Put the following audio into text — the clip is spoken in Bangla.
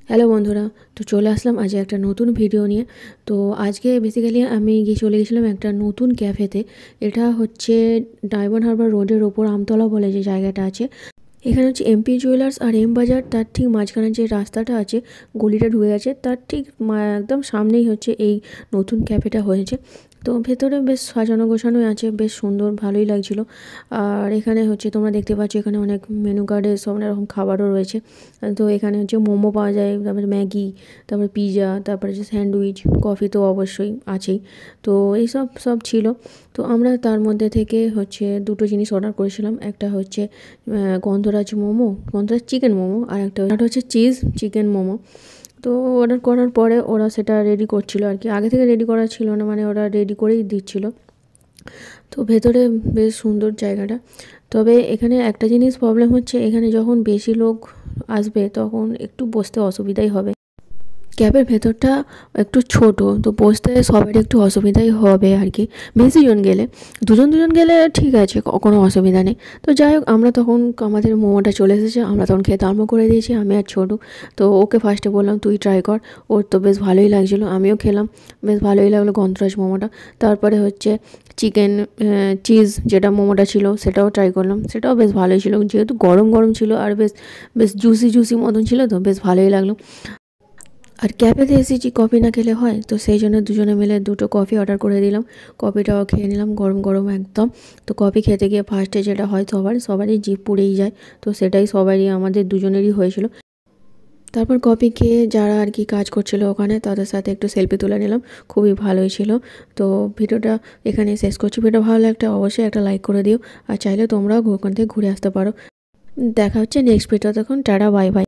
হ্যালো বন্ধুরা, তো চলে আসলাম আজ একটা নতুন ভিডিও নিয়ে। তো আজকে বেসিক্যালি আমি চলে গেছিলাম একটা নতুন ক্যাফেতে। এটা হচ্ছে ডায়মন্ড হারবার রোডের ওপর আমতলা বলে যে জায়গাটা আছে। এখানে হচ্ছে এমপি জুয়েলার্স আর এম বাজার, তার ঠিক মাঝখানে যে রাস্তাটা আছে, গলিটা ঢুকে গেছে, তার ঠিক একদম সামনেই হচ্ছে এই নতুন ক্যাফেটা হয়েছে। তো ভেতরে বেশ সাজানো গোছানোই আছে, বেশ সুন্দর, ভালোই লাগছিল। আর এখানে হচ্ছে তোমরা দেখতে পাচ্ছ এখানে অনেক মেনু কার্ডে সব অনেক রকম খাবারও রয়েছে। তো এখানে হচ্ছে মোমো পাওয়া যায়, তারপরে ম্যাগি, তারপরে পিৎজা, তারপরে হচ্ছে স্যান্ডউইচ, কফি তো অবশ্যই আছেই। তো এইসব সব ছিল। তো আমরা তার মধ্যে থেকে হচ্ছে দুটো জিনিস অর্ডার করেছিলাম। একটা হচ্ছে গন্ধরাজ মোমো, গন্ধরাজ চিকেন মোমো, আর একটা হচ্ছে চিজ চিকেন মোমো। তো অর্ডার করার পরে ওরা সেটা রেডি করছিল আর কি, আগে থেকে রেডি করা ছিল না, মানে ওরা রেডি করেই দিচ্ছিল। তো ভেতরে বেশ সুন্দর জায়গাটা। তবে এখানে একটা জিনিস প্রবলেম হচ্ছে, এখানে যখন বেশি লোক আসবে তখন একটু বসতে অসুবিধাই হবে। ক্যাবের ভেতরটা একটু ছোট, তো বসতে সবারই একটু অসুবিধাই হবে আর কি। বেশি জন গেলে, দুজন দুজন গেলে ঠিক আছে, কোনো অসুবিধা নেই। তো যাই হোক, আমরা তখন আমাদের মোমোটা চলে এসেছে, আমরা তখন খেতে আরম্ভ করে দিয়েছি, আমি আর ছোটো। তো ওকে ফার্স্টে বললাম তুই ট্রাই কর। ওর তো বেশ ভালোই লাগছিলো, আমিও খেলাম, বেশ ভালোই লাগলো গন্ধরাজ মোমোটা। তারপরে হচ্ছে চিকেন চিজ যেটা মোমোটা ছিল সেটাও ট্রাই করলাম, সেটাও বেশ ভালোই ছিল, যেহেতু গরম গরম ছিল আর বেশ বেশ জুসি জুসি মতন ছিল, তো বেশ ভালোই লাগলো। আর ক্যাফেতে এসেছি, কফি না খেলে হয়? তো সেই জন্য দুজনে মিলে দুটো কফি অর্ডার করে দিলাম। কফিটাও খেয়ে নিলাম গরম গরম একদম। তো কফি খেতে গিয়ে ফার্স্টে যেটা হয়, সবারই জিভ পুড়েই যায়। তো সেটাই সবারই, আমাদের দুজনেরই হয়েছিল। তারপর কফি খেয়ে যারা আর কি কাজ করছিল ওখানে, তাদের সাথে একটু সেলফি তুলে নিলাম, খুবই ভালোই ছিল। তো ভিডিওটা এখানে শেষ করছি। ভিডিও ভালো লাগলে অবশ্যই একটা লাইক করে দিও, আর চাইলে তোমরাও ওখান থেকে ঘুরে আসতে পারো। দেখা হচ্ছে নেক্সট ভিডিও, তখন টাটা, বাই বাই।